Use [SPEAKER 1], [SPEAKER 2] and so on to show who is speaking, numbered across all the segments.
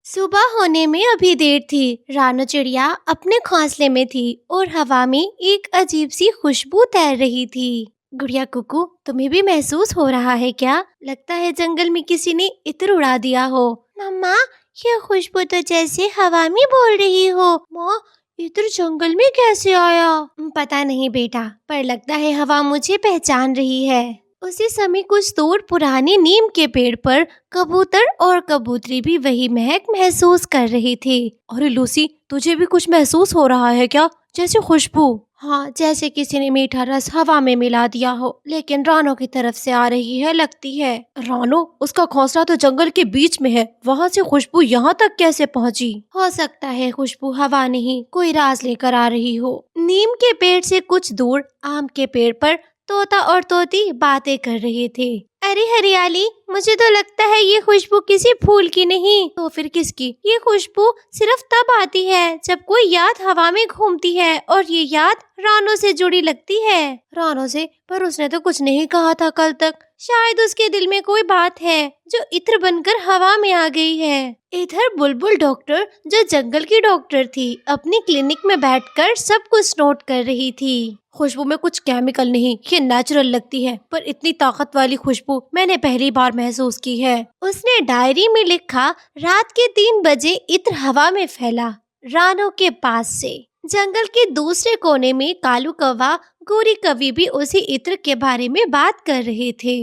[SPEAKER 1] सुबह होने में अभी देर थी। रानो चिड़िया अपने घोंसले में थी और हवा में एक अजीब सी खुशबू तैर रही थी। गुड़िया कुकू, तुम्हें भी महसूस हो रहा है क्या? लगता है जंगल में किसी ने इत्र उड़ा दिया हो। मम्मा, ये खुशबू तो जैसे हवा में बोल रही हो। माँ, इत्र जंगल में कैसे आया? पता नहीं बेटा, पर लगता है हवा मुझे पहचान रही है। उसी समय कुछ दूर पुराने नीम के पेड़ पर कबूतर और कबूतरी भी वही महक महसूस कर रही थी।
[SPEAKER 2] अरे लूसी, तुझे भी कुछ महसूस हो रहा है क्या? जैसे खुशबू।
[SPEAKER 1] हाँ, जैसे किसी ने मीठा रस हवा में मिला दिया हो, लेकिन रानो की तरफ से आ रही है लगती है।
[SPEAKER 2] रानो, उसका घोंसला तो जंगल के बीच में है, वहाँ से खुशबू यहाँ तक कैसे पहुँची?
[SPEAKER 1] हो सकता है खुशबू हवा नहीं, कोई राज लेकर आ रही हो। नीम के पेड़ से कुछ दूर आम के पेड़ पर तोता और तोती बातें कर रहे थे। अरे हरियाली, मुझे तो लगता है ये खुशबू किसी फूल की नहीं तो फिर किसकी? ये खुशबू सिर्फ तब आती है जब कोई याद हवा में घूमती है और ये याद रानो से जुड़ी लगती है।
[SPEAKER 2] रानो से? पर उसने तो कुछ नहीं कहा था कल तक।
[SPEAKER 1] शायद उसके दिल में कोई बात है जो इत्र बनकर हवा में आ गई है। इधर बुलबुल डॉक्टर, जो जंगल की डॉक्टर थी, अपनी क्लिनिक में बैठकर सब कुछ नोट कर रही थी।
[SPEAKER 2] खुशबू में कुछ केमिकल नहीं, ये नेचुरल लगती है, पर इतनी ताकत वाली खुशबू मैंने पहली बार महसूस की है।
[SPEAKER 1] उसने डायरी में लिखा, रात के 3 बजे इत्र हवा में फैला, रानो के पास से। जंगल के दूसरे कोने में कालू कौवा, गोरी कवि भी उसी इत्र के बारे में बात कर रहे थे।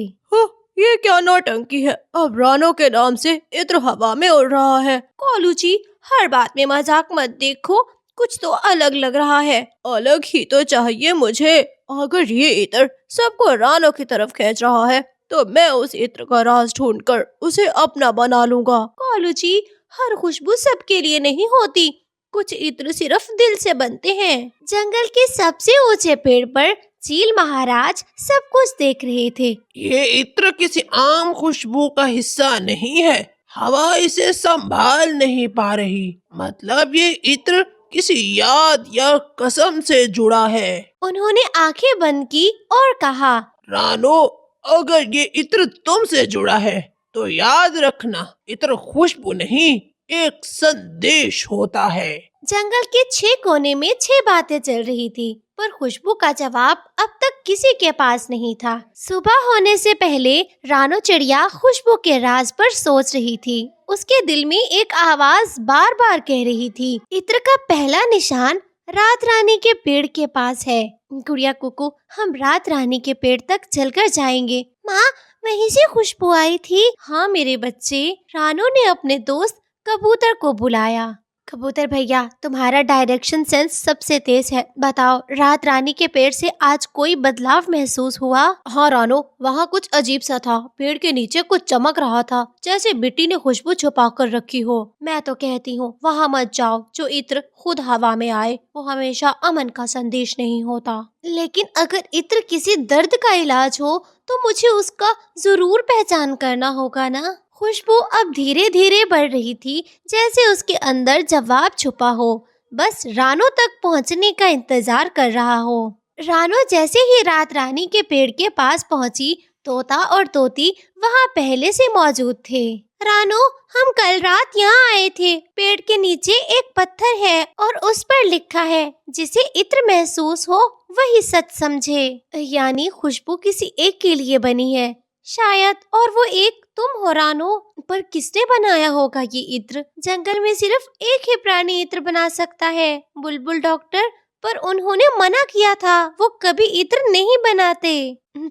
[SPEAKER 2] ये क्या नौटंकी है? अब रानो के नाम से इत्र हवा में उड़ रहा है।
[SPEAKER 1] कालू जी, हर बात में मजाक मत देखो, कुछ तो अलग लग रहा है।
[SPEAKER 2] अलग ही तो चाहिए मुझे। अगर ये इत्र सबको रानो की तरफ खींच रहा है तो मैं उस इत्र का राज ढूंढकर उसे अपना बना लूंगा।
[SPEAKER 1] कालू जी, हर खुशबू सबके लिए नहीं होती, कुछ इत्र सिर्फ दिल से बनते हैं। जंगल के सबसे ऊंचे पेड़ पर चील महाराज सब कुछ देख रहे थे।
[SPEAKER 3] ये इत्र किसी आम खुशबू का हिस्सा नहीं है, हवा इसे संभाल नहीं पा रही। मतलब ये इत्र किसी याद या कसम से जुड़ा है।
[SPEAKER 1] उन्होंने आंखें बंद की और कहा,
[SPEAKER 3] रानो, अगर ये इत्र तुमसे जुड़ा है तो याद रखना, इत्र खुशबू नहीं, एक संदेश होता है।
[SPEAKER 1] जंगल के 6 कोने में 6 बातें चल रही थी, पर खुशबू का जवाब अब तक किसी के पास नहीं था। सुबह होने से पहले रानो चिड़िया खुशबू के राज पर सोच रही थी। उसके दिल में एक आवाज बार बार कह रही थी, इत्र का पहला निशान रात रानी के पेड़ के पास है। गुड़िया कुकू, हम रात रानी के पेड़ तक चलकर जाएंगे। माँ, वहीं से खुशबू आई थी। हाँ मेरे बच्चे, रानो ने अपने दोस्त कबूतर को बुलाया। कबूतर भैया, तुम्हारा डायरेक्शन सेंस सबसे तेज है। बताओ, रात रानी के पेड़ से आज कोई बदलाव महसूस हुआ?
[SPEAKER 2] हाँ रानो, वहाँ कुछ अजीब सा था। पेड़ के नीचे कुछ चमक रहा था, जैसे मिट्टी ने खुशबू छुपा कर रखी हो।
[SPEAKER 1] मैं तो कहती हूँ वहाँ मत जाओ। जो इत्र खुद हवा में आए वो हमेशा अमन का संदेश नहीं होता। लेकिन अगर इत्र किसी दर्द का इलाज हो तो मुझे उसका जरूर पहचान करना होगा ना। खुशबू अब धीरे धीरे बढ़ रही थी, जैसे उसके अंदर जवाब छुपा हो, बस रानो तक पहुंचने का इंतजार कर रहा हो। रानो जैसे ही रात रानी के पेड़ के पास पहुंची, तोता और तोती वहां पहले से मौजूद थे। रानो, हम कल रात यहाँ आए थे। पेड़ के नीचे एक पत्थर है और उस पर लिखा है, जिसे इत्र महसूस हो वही सच समझे। यानी खुशबू किसी एक के लिए बनी है शायद, और वो एक तुम हो रानो। पर किसने बनाया होगा ये इत्र? जंगल में सिर्फ एक ही प्राणी इत्र बना सकता है, बुलबुल डॉक्टर, पर उन्होंने मना किया था, वो कभी इत्र नहीं बनाते।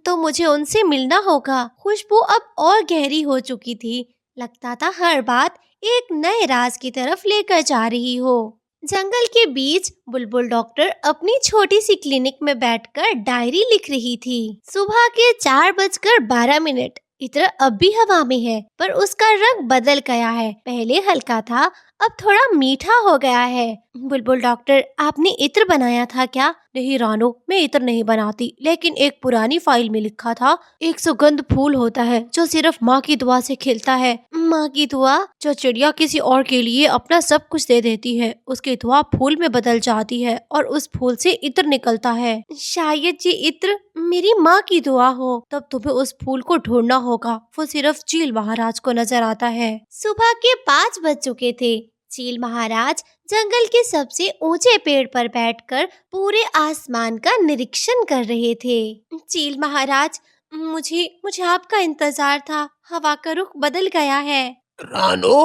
[SPEAKER 1] तो मुझे उनसे मिलना होगा। खुशबू अब और गहरी हो चुकी थी, लगता था हर बात एक नए राज की तरफ लेकर जा रही हो। जंगल के बीच बुलबुल डॉक्टर अपनी छोटी सी क्लिनिक में बैठकर डायरी लिख रही थी। सुबह के 4:12। इत्र अब भी हवा में है, पर उसका रंग बदल गया है। पहले हल्का था, अब थोड़ा मीठा हो गया है। बुलबुल डॉक्टर, आपने इत्र बनाया था क्या? नहीं रानो, मैं इत्र नहीं बनाती, लेकिन एक पुरानी फाइल में लिखा था एक सुगंध फूल होता है जो सिर्फ माँ की दुआ से खिलता है। माँ की दुआ? जो चिड़िया किसी और के लिए अपना सब कुछ दे देती है, उसकी दुआ फूल में बदल जाती है और उस फूल से इत्र निकलता है। शायद ये इत्र मेरी माँ की दुआ हो। तब तुम्हें उस फूल को ढूंढना होगा, वो सिर्फ चील महाराज को नजर आता है। सुबह के 5 बज चुके थे। चील महाराज जंगल के सबसे ऊंचे पेड़ पर बैठकर पूरे आसमान का निरीक्षण कर रहे थे। चील महाराज, मुझे आपका इंतजार था। हवा का रुख बदल गया है।
[SPEAKER 3] रानो,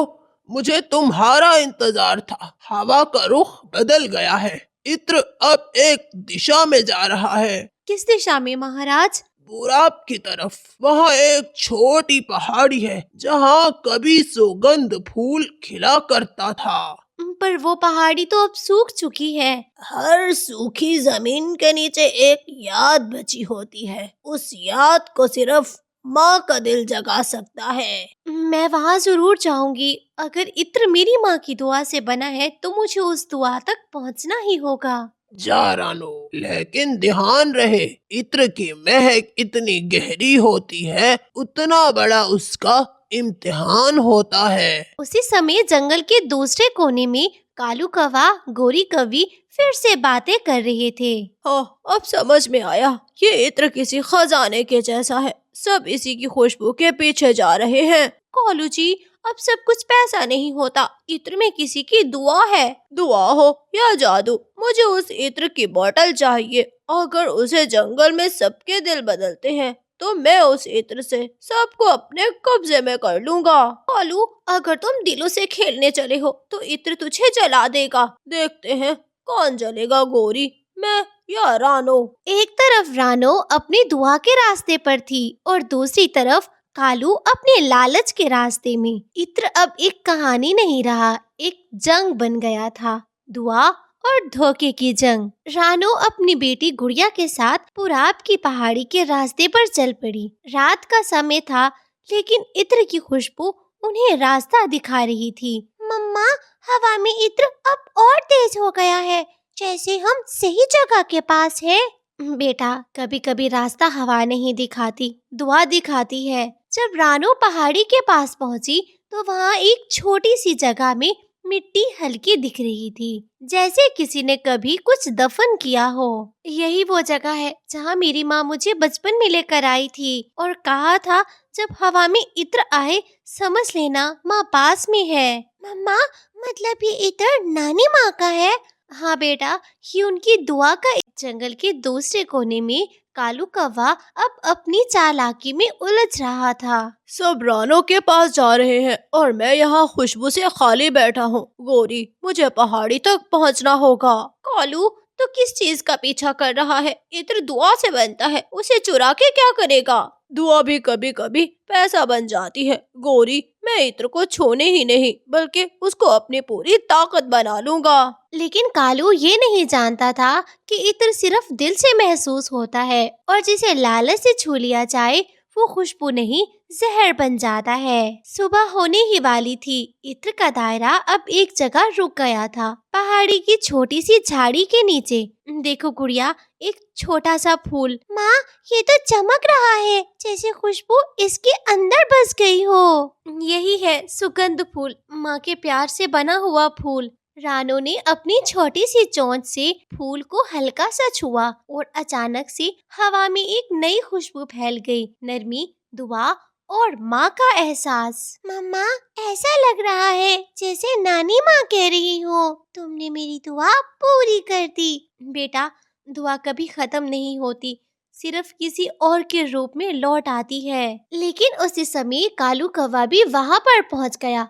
[SPEAKER 3] मुझे तुम्हारा इंतजार था। हवा का रुख बदल गया है। इत्र अब एक दिशा में जा रहा है।
[SPEAKER 1] किस दिशा में महाराज?
[SPEAKER 3] पूरब की तरफ। वहाँ एक छोटी पहाड़ी है जहाँ कभी सुगंध फूल खिला करता था।
[SPEAKER 1] पर वो पहाड़ी तो अब सूख चुकी है।
[SPEAKER 2] हर सूखी जमीन के नीचे एक याद बची होती है। उस याद को सिर्फ माँ का दिल जगा सकता है।
[SPEAKER 1] मैं वहाँ जरूर जाऊंगी। अगर इत्र मेरी माँ की दुआ से बना है तो मुझे उस दुआ तक पहुँचना ही होगा।
[SPEAKER 3] जा रानो, लेकिन ध्यान रहे, इत्र की महक इतनी गहरी होती है उतना बड़ा उसका इम्तिहान होता है।
[SPEAKER 1] उसी समय जंगल के दूसरे कोने में कालू कौवा, गोरी कौवी फिर से बातें कर रहे थे।
[SPEAKER 2] हाँ, अब समझ में आया। ये इत्र किसी खजाने के जैसा है। सब इसी की खुशबू के पीछे जा रहे हैं।
[SPEAKER 1] कालू जी, अब सब कुछ पैसा नहीं होता, इत्र में किसी की दुआ है।
[SPEAKER 2] दुआ हो या जादू, मुझे उस इत्र की बोतल चाहिए। अगर उसे जंगल में सबके दिल बदलते हैं तो मैं उस इत्र से सबको अपने कब्जे में कर लूंगा।
[SPEAKER 1] कालू, अगर तुम दिलों से खेलने चले हो तो इत्र तुझे जला देगा।
[SPEAKER 2] देखते हैं कौन जलेगा, गोरी, मैं या रानो।
[SPEAKER 1] एक तरफ रानो अपनी दुआ के रास्ते पर थी और दूसरी तरफ कालू अपने लालच के रास्ते में। इत्र अब एक कहानी नहीं रहा, एक जंग बन गया था। दुआ और धोखे की जंग। रानो अपनी बेटी गुड़िया के साथ पुराब की पहाड़ी के रास्ते पर चल पड़ी। रात का समय था, लेकिन इत्र की खुशबू उन्हें रास्ता दिखा रही थी। मम्मा, हवा में इत्र अब और तेज हो गया है, जैसे हम सही जगह के पास है। बेटा, कभी कभी रास्ता हवा नहीं दिखाती, दुआ दिखाती है। जब रानो पहाड़ी के पास पहुंची तो वहाँ एक छोटी सी जगह में मिट्टी हल्की दिख रही थी, जैसे किसी ने कभी कुछ दफन किया हो। यही वो जगह है जहाँ मेरी माँ मुझे बचपन में लेकर आई थी और कहा था जब हवा में इत्र आए समझ लेना माँ पास में है। मम्मा, मतलब ये इत्र नानी माँ का है? हाँ बेटा, ये उनकी दुआ का। जंगल के दूसरे कोने में कालू कौवा अब अपनी चालाकी में उलझ रहा था।
[SPEAKER 2] सब रानो के पास जा रहे हैं और मैं यहाँ खुशबू से खाली बैठा हूँ। गोरी, मुझे पहाड़ी तक पहुँचना होगा।
[SPEAKER 1] कालू, तो किस चीज का पीछा कर रहा है? इत्र दुआ से बनता है, उसे चुरा के क्या करेगा?
[SPEAKER 2] दुआ भी कभी कभी पैसा बन जाती है। गोरी, मैं इत्र को छूने ही नहीं बल्कि उसको अपनी पूरी ताकत बना लूंगा।
[SPEAKER 1] लेकिन कालू ये नहीं जानता था कि इत्र सिर्फ दिल से महसूस होता है और जिसे लालच से छू लिया जाए वो खुशबू नहीं जहर बन जाता है। सुबह होने ही वाली थी। इत्र का दायरा अब एक जगह रुक गया था, पहाड़ी की छोटी सी झाड़ी के नीचे। देखो गुड़िया, एक छोटा सा फूल। माँ, ये तो चमक रहा है, जैसे खुशबू इसके अंदर बस गई हो। यही है सुगंध फूल, माँ के प्यार से बना हुआ फूल। रानो ने अपनी छोटी सी चोंच से फूल को हल्का सा छुआ और अचानक से हवा में एक नई खुशबू फैल गई। नरमी, दुआ और माँ का एहसास। मम्मा, ऐसा लग रहा है जैसे नानी माँ कह रही हो, तुमने मेरी दुआ पूरी कर दी। बेटा, दुआ कभी खत्म नहीं होती, सिर्फ किसी और के रूप में लौट आती है। लेकिन उसी समय कालू कौवा भी वहाँ पर पहुँच गया।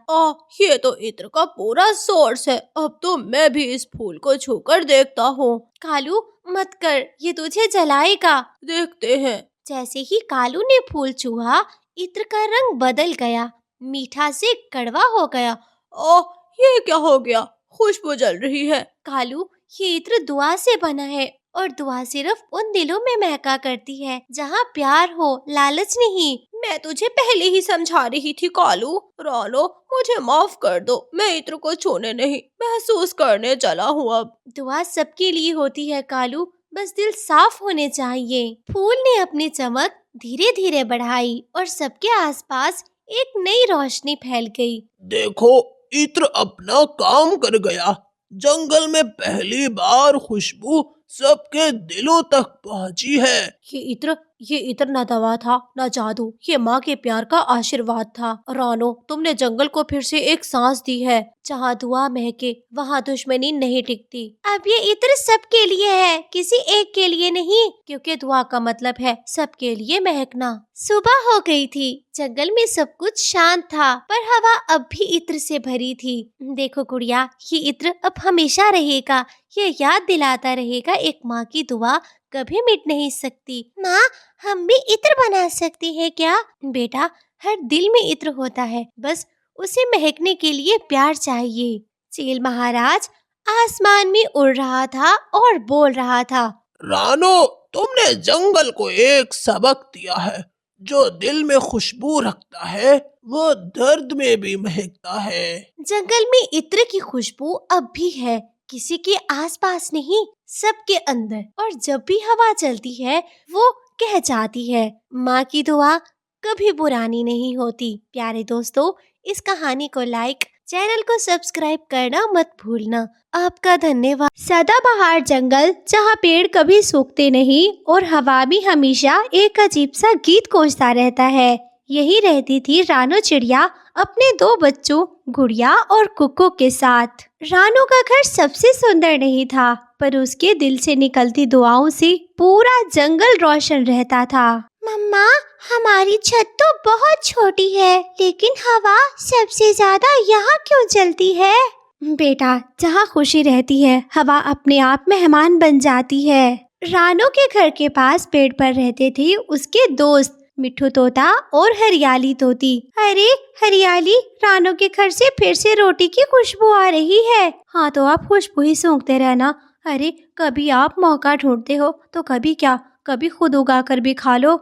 [SPEAKER 2] ये तो इत्र का पूरा सोर्स है। अब तो मैं भी इस फूल को छूकर देखता हूँ।
[SPEAKER 1] कालू, मत कर, ये तुझे जलाएगा।
[SPEAKER 2] देखते हैं।
[SPEAKER 1] जैसे ही कालू ने फूल छुआ, इत्र का रंग बदल गया, मीठा से कड़वा हो गया।
[SPEAKER 2] ये क्या हो गया? खुशबू जल रही है।
[SPEAKER 1] कालू, ये इत्र दुआ से बना है और दुआ सिर्फ उन दिलों में महका करती है जहाँ प्यार हो, लालच नहीं।
[SPEAKER 2] मैं तुझे पहले ही समझा रही थी कालू। रानो, मुझे माफ कर दो, मैं इत्र को छूने नहीं महसूस करने चला हूँ। अब
[SPEAKER 1] दुआ सबके लिए होती है कालू, बस दिल साफ होने चाहिए। फूल ने अपनी चमक धीरे धीरे बढ़ाई और सबके आसपास एक नई रोशनी फैल गई।
[SPEAKER 3] देखो, इत्र अपना काम कर गया। जंगल में पहली बार खुशबू सबके दिलों तक पहुंची है।
[SPEAKER 1] ये इत्र न दवा था न जादू, ये माँ के प्यार का आशीर्वाद था। रानो, तुमने जंगल को फिर से एक सांस दी है। जहाँ दुआ महके वहाँ दुश्मनी नहीं टिकती। अब ये इत्र सबके लिए है, किसी एक के लिए नहीं, क्योंकि दुआ का मतलब है सबके लिए महकना। सुबह हो गई थी, जंगल में सब कुछ शांत था, पर हवा अब भी इत्र से भरी थी। देखो गुड़िया, ये इत्र अब हमेशा रहेगा, ये याद दिलाता रहेगा एक माँ की दुआ कभी मिट नहीं सकती। माँ, हम भी इत्र बना सकते हैं क्या? बेटा, हर दिल में इत्र होता है, बस उसे महकने के लिए प्यार चाहिए। चील महाराज आसमान में उड़ रहा था और बोल रहा था,
[SPEAKER 3] रानो, तुमने जंगल को एक सबक दिया है। जो दिल में खुशबू रखता है वो दर्द में भी महकता है।
[SPEAKER 1] जंगल में इत्र की खुशबू अब भी है, किसी के आसपास नहीं, सबके अंदर। और जब भी हवा चलती है वो कह जाती है, माँ की दुआ कभी पुरानी नहीं होती। प्यारे दोस्तों, इस कहानी को लाइक, चैनल को सब्सक्राइब करना मत भूलना। आपका धन्यवाद। सदाबहार जंगल, जहाँ पेड़ कभी सूखते नहीं और हवा भी हमेशा एक अजीब सा गीत गूंजता रहता है। यही रहती थी रानो चिड़िया अपने 2 बच्चों गुड़िया और कुक्कू के साथ। रानो का घर सबसे सुंदर नहीं था, पर उसके दिल से निकलती दुआओं से पूरा जंगल रोशन रहता था। मम्मा, हमारी छत तो बहुत छोटी है, लेकिन हवा सबसे ज्यादा यहाँ क्यों चलती है? बेटा, जहाँ खुशी रहती है हवा अपने आप मेहमान बन जाती है। रानो के घर के पास पेड़ पर रहते थे उसके दोस्त मिट्ठू तोता और हरियाली तोती। अरे हरियाली, रानो के घर से फिर से रोटी की खुशबू आ रही है। हाँ, तो आप खुशबू ही सूंघते रहना। अरे, कभी आप मौका ढूंढते हो तो कभी क्या, कभी खुद उगा कर भी खा लो।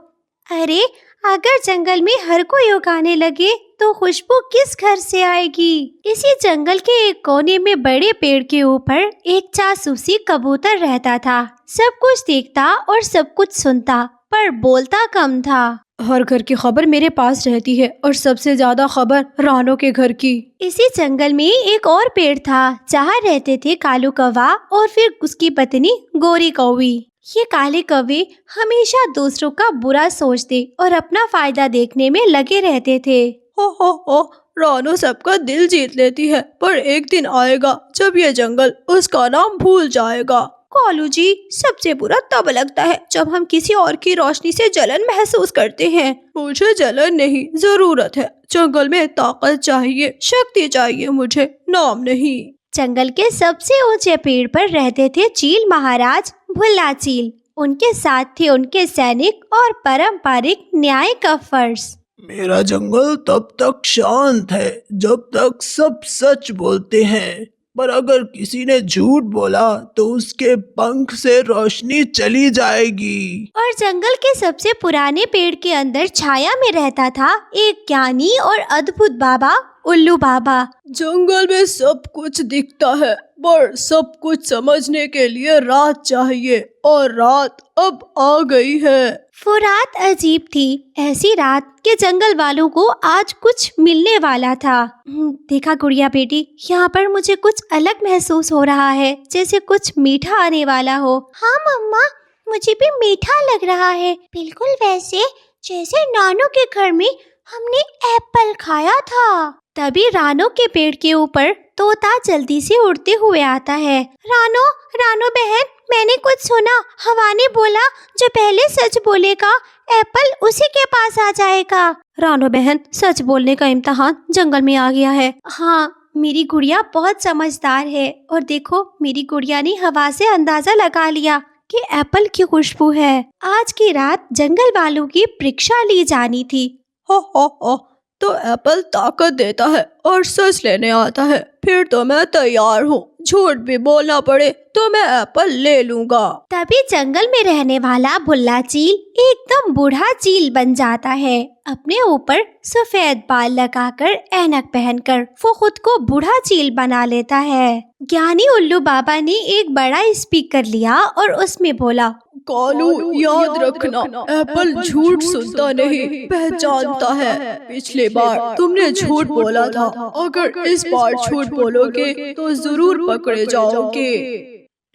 [SPEAKER 1] अरे, अगर जंगल में हर कोई उगाने लगे तो खुशबू किस घर से आएगी? इसी जंगल के एक कोने में बड़े पेड़ के ऊपर एक जासूसी कबूतर रहता था। सब कुछ देखता और सब कुछ सुनता, पर बोलता कम था।
[SPEAKER 2] हर घर की खबर मेरे पास रहती है और सबसे ज्यादा खबर रानो के घर की।
[SPEAKER 1] इसी जंगल में एक और पेड़ था, जहाँ रहते थे कालू कौवा और फिर उसकी पत्नी गोरी कौवी। ये काले कौवे हमेशा दूसरों का बुरा सोचते और अपना फायदा देखने में लगे रहते थे।
[SPEAKER 2] हो, रानो सबका दिल जीत लेती है, पर एक दिन आएगा जब ये जंगल उसका नाम भूल जाएगा। कालू जी, सबसे बुरा तब लगता है जब हम किसी और की रोशनी से जलन महसूस करते हैं। मुझे जलन नहीं, जरूरत है। जंगल में ताकत चाहिए, शक्ति चाहिए, मुझे नाम नहीं।
[SPEAKER 1] जंगल के सबसे ऊंचे पेड़ पर रहते थे चील महाराज भुल्ला चील। उनके साथ थे उनके सैनिक और पारंपरिक न्याय का फर्ज।
[SPEAKER 3] मेरा जंगल तब तक शांत है जब तक सब सच बोलते हैं, पर अगर किसी ने झूठ बोला तो उसके पंख से रोशनी चली जाएगी।
[SPEAKER 1] और जंगल के सबसे पुराने पेड़ के अंदर छाया में रहता था एक ज्ञानी और अद्भुत बाबा, उल्लू बाबा।
[SPEAKER 2] जंगल में सब कुछ दिखता है, पर सब कुछ समझने के लिए रात चाहिए, और रात अब आ गई है।
[SPEAKER 1] वो रात अजीब थी, ऐसी रात के जंगल वालों को आज कुछ मिलने वाला था। देखा गुड़िया बेटी, यहाँ पर मुझे कुछ अलग महसूस हो रहा है, जैसे कुछ मीठा आने वाला हो। हाँ मम्मा, मुझे भी मीठा लग रहा है, बिल्कुल वैसे जैसे नानो के घर में हमने एप्पल खाया था। तभी रानो के पेड़ के ऊपर तोता जल्दी से उड़ते हुए आता है। रानो बहन, मैंने कुछ सुना। हवा ने बोला जो पहले सच बोलेगा एप्पल उसी के पास आ जाएगा।
[SPEAKER 2] रानो बहन, सच बोलने का इम्तिहान जंगल में आ गया है।
[SPEAKER 1] हाँ, मेरी गुड़िया बहुत समझदार है, और देखो मेरी गुड़िया ने हवा से अंदाजा लगा लिया कि एप्पल की खुशबू है। आज की रात जंगल वालों की परीक्षा ली जानी थी।
[SPEAKER 2] हो, तो एप्पल ताकत देता है और सच लेने आता है। फिर तो मैं तैयार हूँ, झूठ भी बोलना पड़े तो मैं एप्पल ले लूँगा।
[SPEAKER 1] तभी जंगल में रहने वाला भुल्ला चील एकदम बूढ़ा चील बन जाता है। अपने ऊपर सफेद बाल लगाकर ऐनक पहनकर वो खुद को बूढ़ा चील बना लेता है। ज्ञानी उल्लू बाबा ने एक बड़ा स्पीकर लिया और उसमें बोला,
[SPEAKER 2] कालू, याद रखना, एप्पल झूठ सुनता नहीं, पहचानता है। पिछली बार तुमने झूठ बोला था, अगर इस बार झूठ बोलोगे तो जरूर पकड़े जाओगे।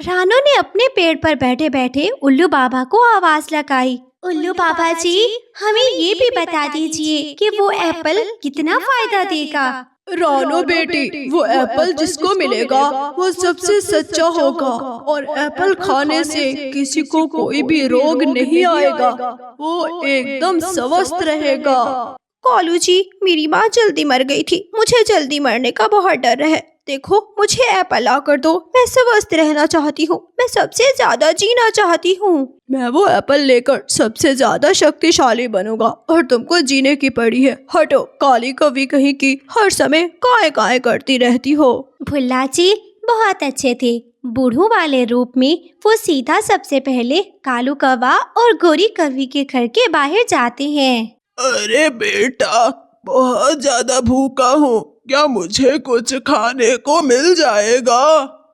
[SPEAKER 1] रानो ने अपने पेड़ पर बैठे बैठे उल्लू बाबा को आवाज लगाई, उल्लू बाबा जी, हमें ये भी बता दीजिए कि वो एप्पल कितना फायदा देगा।
[SPEAKER 2] रानो बेटी, वो एप्पल जिसको मिलेगा वो सबसे सच्चा होगा और एप्पल खाने से किसी को कोई भी रोग नहीं आएगा, वो एकदम स्वस्थ रहेगा। कालू जी, मेरी माँ जल्दी मर गई थी, मुझे जल्दी मरने का बहुत डर है। देखो, मुझे एप्पल ला कर दो, मैं स्वस्थ रहना चाहती हूँ, मैं सबसे ज्यादा जीना चाहती हूँ। मैं वो एप्पल लेकर सबसे ज्यादा शक्तिशाली बनूंगा और तुमको जीने की पड़ी है। हटो, काली कवि कहीं की, हर समय काय काय करती रहती हो।
[SPEAKER 1] भुल्ला चील बहुत अच्छे थे। बूढ़ों वाले रूप में वो सीधा सबसे पहले कालू कौवा और गोरी कवि के घर के बाहर जाते हैं।
[SPEAKER 3] अरे बेटा, बहुत ज्यादा भूखा हूँ, क्या मुझे कुछ खाने को मिल जाएगा?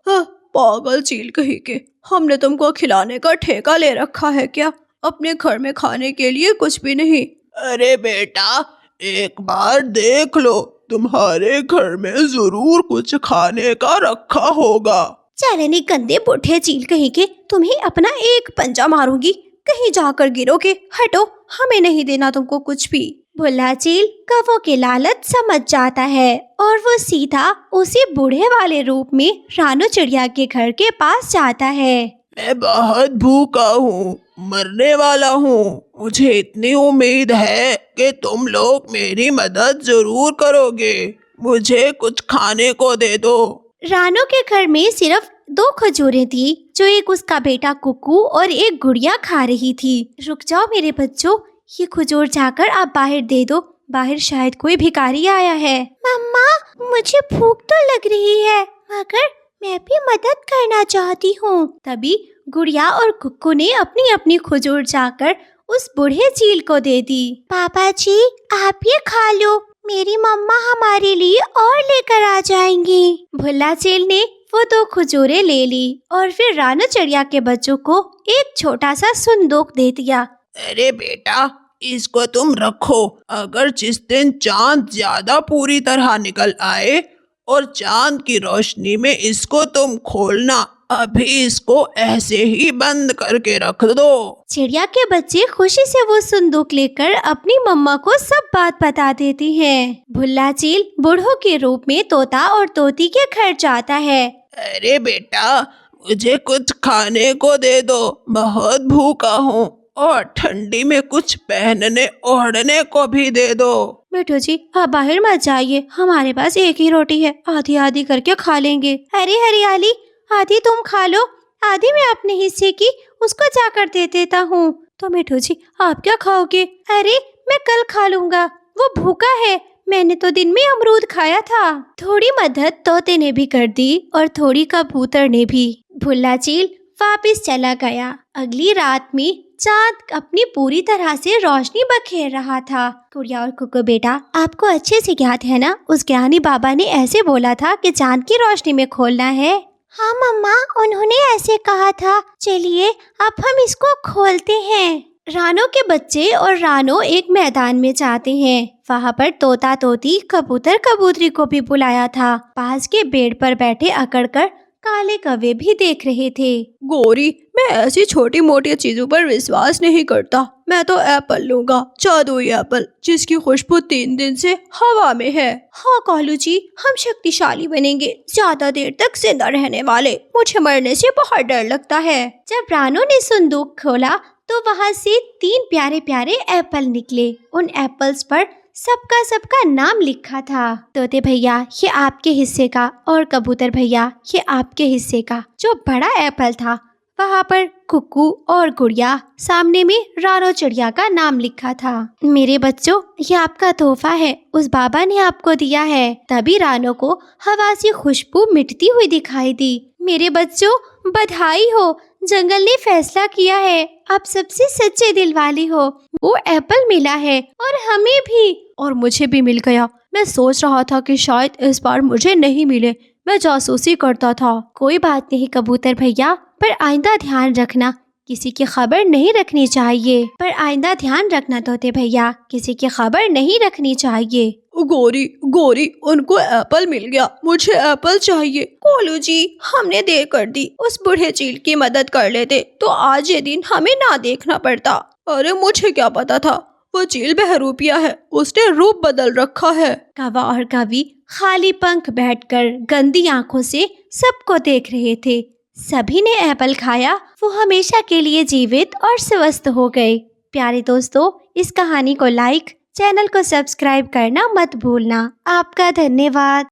[SPEAKER 2] हाँ, पागल चील कहीं के, हमने तुमको खिलाने का ठेका ले रखा है क्या? अपने घर में खाने के लिए कुछ भी नहीं।
[SPEAKER 3] अरे बेटा, एक बार देख लो, तुम्हारे घर में जरूर कुछ खाने का रखा होगा।
[SPEAKER 1] चलने गंदे बूढ़े चील कहीं के, तुम्हें अपना एक पंजा मारूंगी, कहीं जाकर गिरोगे। हटो, हमें नहीं देना तुमको कुछ भी। भुल्ला चील कौवों के लालच समझ जाता है और वो सीधा उसी बूढ़े वाले रूप में रानो चिड़िया के घर के पास जाता है।
[SPEAKER 3] मैं बहुत भूखा हूँ, मरने वाला हूँ, मुझे इतनी उम्मीद है कि तुम लोग मेरी मदद जरूर करोगे, मुझे कुछ खाने को दे दो।
[SPEAKER 1] रानो के घर में सिर्फ 2 खजूरें थी जो एक उसका बेटा कुकू और एक गुड़िया खा रही थी। रुक जाओ मेरे बच्चों, ये खजूर जाकर आप बाहर दे दो, बाहर शायद कोई भिखारी आया है। मम्मा, मुझे भूख तो लग रही है, मगर मैं भी मदद करना चाहती हूँ। तभी गुड़िया और कुक्कू ने अपनी अपनी खजूर जाकर उस बूढ़े चील को दे दी। पापा जी, आप ये खा लो, मेरी मम्मा हमारे लिए और लेकर आ जाएंगी। भुल्ला चील ने वो 2 खजूरें ले ली और फिर रानो चिड़िया के बच्चों को एक छोटा सा संदूक दे दिया।
[SPEAKER 3] अरे बेटा, इसको तुम रखो, अगर जिस दिन चांद ज्यादा पूरी तरह निकल आए और चांद की रोशनी में इसको तुम खोलना, अभी इसको ऐसे ही बंद करके रख दो।
[SPEAKER 1] चिड़िया के बच्चे खुशी से वो संदूक लेकर अपनी मम्मा को सब बात बता देती हैं। भुल्ला चील बूढ़ों के रूप में तोता और तोती के घर जाता है।
[SPEAKER 3] अरे बेटा, मुझे कुछ खाने को दे दो, बहुत भूखा हूँ, और ठंडी में कुछ पहनने ओढ़ने को भी दे दो।
[SPEAKER 1] बेटो जी, आप बाहर मत जाइए, हमारे पास एक ही रोटी है, आधी आधी करके खा लेंगे। अरे हरियाली, आधी तुम खा लो, आधी मैं अपने हिस्से की उसको जाकर दे देता हूँ। तो बेटो जी, आप क्या खाओगे? अरे मैं कल खा लूँगा, वो भूखा है, मैंने तो दिन में अमरूद खाया था। थोड़ी मदद तोते ने भी कर दी और थोड़ी कबूतर ने भी। भुल्ला चील वापिस चला गया। अगली रात में चांद अपनी पूरी तरह से रोशनी बखेर रहा था। गुड़िया और कुकू बेटा, आपको अच्छे से याद है ना, उस ज्ञानी बाबा ने ऐसे बोला था कि चांद की रोशनी में खोलना है। हाँ मम्मा, उन्होंने ऐसे कहा था। चलिए अब हम इसको खोलते हैं। रानो के बच्चे और रानो एक मैदान में जाते हैं। वहाँ पर तोता तोती कबूतर कबूतरी को भी बुलाया था। पास के पेड़ पर बैठे अकड़कर काले कौवे भी देख रहे थे।
[SPEAKER 2] गोरी, मैं ऐसी छोटी मोटी चीजों पर विश्वास नहीं करता, मैं तो एप्पल लूंगा, जादुई एप्पल, जिसकी खुशबू 3 दिन से हवा में है।
[SPEAKER 1] हाँ कालू जी, हम शक्तिशाली बनेंगे, ज्यादा देर तक जिंदा रहने वाले, मुझे मरने से बहुत डर लगता है। जब रानो ने संदूक खोला तो वहाँ से 3 प्यारे प्यारे एप्पल निकले। उन एप्पल्स पर सबका नाम लिखा था। तोते भैया, ये आपके हिस्से का, और कबूतर भैया, ये आपके हिस्से का। जो बड़ा एप्पल था वहाँ पर कुक्कू और गुड़िया, सामने में रानो चिड़िया का नाम लिखा था। मेरे बच्चों, ये आपका तोहफा है, उस बाबा ने आपको दिया है। तभी रानो को हवा से खुशबू मिटती हुई दिखाई दी। मेरे बच्चों, बधाई हो, जंगल ने फैसला किया है, आप सबसे सच्चे दिल वाली हो। वो एप्पल मिला है और हमें भी।
[SPEAKER 2] और मुझे भी मिल गया। मैं सोच रहा था कि शायद इस बार मुझे नहीं मिले, मैं जासूसी करता था।
[SPEAKER 1] कोई बात नहीं कबूतर भैया, पर आइंदा ध्यान रखना, किसी की खबर नहीं रखनी चाहिए। पर आइंदा ध्यान रखना तोते भैया, किसी की खबर नहीं रखनी चाहिए।
[SPEAKER 2] गोरी गोरी, उनको एप्पल मिल गया, मुझे एप्पल चाहिए। कोलू जी, हमने देर कर दी, उस बूढ़े चील की मदद कर लेते तो आज ये दिन हमें ना देखना पड़ता। अरे मुझे क्या पता था, वो चील बहरूपिया है, उसने रूप बदल रखा है।
[SPEAKER 1] कौवा और कवि खाली पंख बैठकर गंदी आंखों से सबको देख रहे थे। सभी ने एप्पल खाया, वो हमेशा के लिए जीवित और स्वस्थ हो गए। प्यारे दोस्तों, इस कहानी को लाइक, चैनल को सब्सक्राइब करना मत भूलना। आपका धन्यवाद।